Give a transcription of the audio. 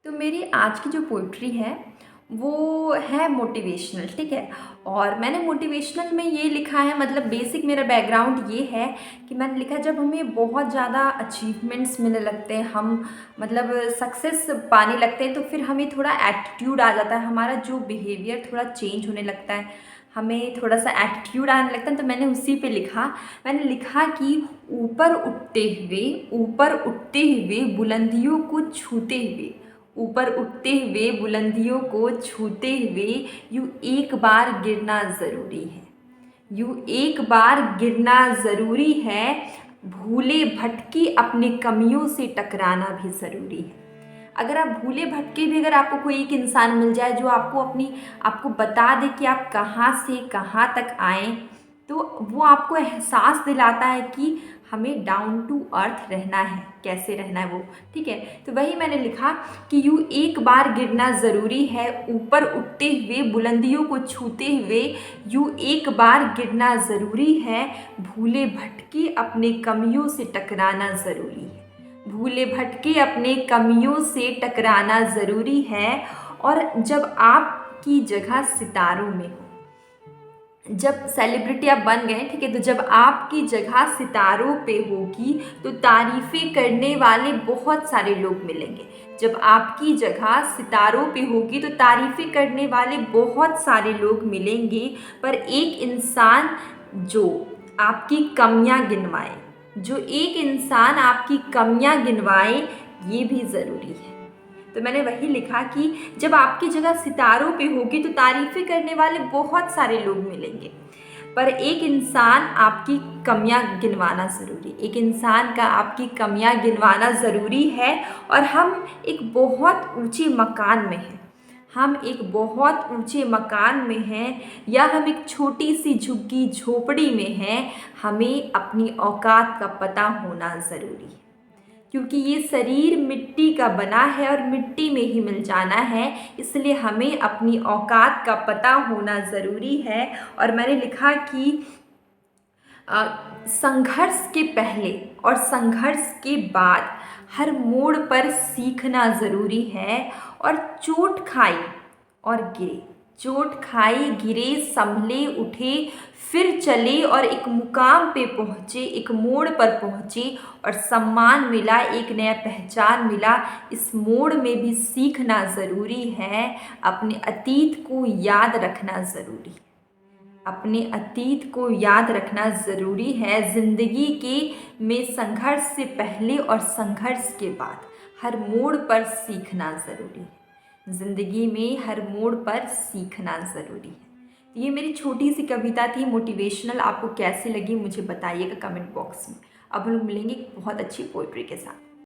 तो मेरी आज की जो पोइट्री है वो है मोटिवेशनल, ठीक है। और मैंने मोटिवेशनल में ये लिखा है, मतलब बेसिक मेरा बैकग्राउंड ये है कि मैंने लिखा जब हमें बहुत ज़्यादा अचीवमेंट्स मिलने लगते हैं, हम मतलब सक्सेस पाने लगते हैं, तो फिर हमें थोड़ा एटीट्यूड आ जाता है, हमारा जो बिहेवियर थोड़ा चेंज होने लगता है, हमें थोड़ा सा एटीट्यूड आने लगता है। तो मैंने उसी पे लिखा, मैंने लिखा कि ऊपर उठते हुए बुलंदियों को छूते हुए, ऊपर उठते हुए बुलंदियों को छूते हुए यूँ एक बार गिरना ज़रूरी है, यूँ एक बार गिरना ज़रूरी है, भूले भटके अपनी कमियों से टकराना भी ज़रूरी है। अगर आप भूले भटके भी, अगर आपको कोई एक इंसान मिल जाए जो आपको बता दे कि आप कहाँ से कहाँ तक आएँ, तो वो आपको एहसास दिलाता है कि हमें डाउन टू अर्थ रहना है, कैसे रहना है वो, ठीक है। तो वही मैंने लिखा कि यूँ एक बार गिरना ज़रूरी है, ऊपर उठते हुए बुलंदियों को छूते हुए यूँ एक बार गिरना ज़रूरी है, भूले भटके अपने कमियों से टकराना ज़रूरी है, भूले भटके अपने कमियों से टकराना ज़रूरी है। और जब आपकी जगह सितारों में हो, जब सेलिब्रिटी आप बन गए, ठीक है, तो जब आपकी जगह सितारों पे होगी तो तारीफ़ें करने वाले बहुत सारे लोग मिलेंगे। जब आपकी जगह सितारों पे होगी तो तारीफ़ें करने वाले बहुत सारे लोग मिलेंगे, पर एक इंसान जो आपकी कमियां गिनवाए, जो एक इंसान आपकी कमियां गिनवाए, ये भी ज़रूरी है। तो मैंने वही लिखा कि जब आपकी जगह सितारों पे होगी तो तारीफ़ें करने वाले बहुत सारे लोग मिलेंगे, पर एक इंसान आपकी कमियां गिनवाना ज़रूरी, एक इंसान का आपकी कमियां गिनवाना ज़रूरी है। और हम एक बहुत ऊंचे मकान में हैं, हम एक बहुत ऊंचे मकान में हैं, या हम एक छोटी सी झुग्गी झोपड़ी में हैं, हमें अपनी औकात का पता होना ज़रूरी है, क्योंकि ये शरीर मिट्टी का बना है और मिट्टी में ही मिल जाना है, इसलिए हमें अपनी औकात का पता होना ज़रूरी है। और मैंने लिखा कि संघर्ष के पहले और संघर्ष के बाद हर मोड़ पर सीखना ज़रूरी है, और चोट खाई और गिरे, चोट खाई गिरे संभले उठे, फिर चले और एक मुकाम पे पहुँचे, एक मोड़ पर पहुँचे और सम्मान मिला, एक नया पहचान मिला। इस मोड़ में भी सीखना ज़रूरी है, अपने अतीत को याद रखना ज़रूरी है, अपने अतीत को याद रखना ज़रूरी है। ज़िंदगी के में संघर्ष से पहले और संघर्ष के बाद हर मोड़ पर सीखना ज़रूरी है, ज़िंदगी में हर मोड़ पर सीखना ज़रूरी है। ये मेरी छोटी सी कविता थी मोटिवेशनल, आपको कैसी लगी मुझे बताइएगा कमेंट बॉक्स में। अब हम लोग मिलेंगे एक बहुत अच्छी पोइट्री के साथ।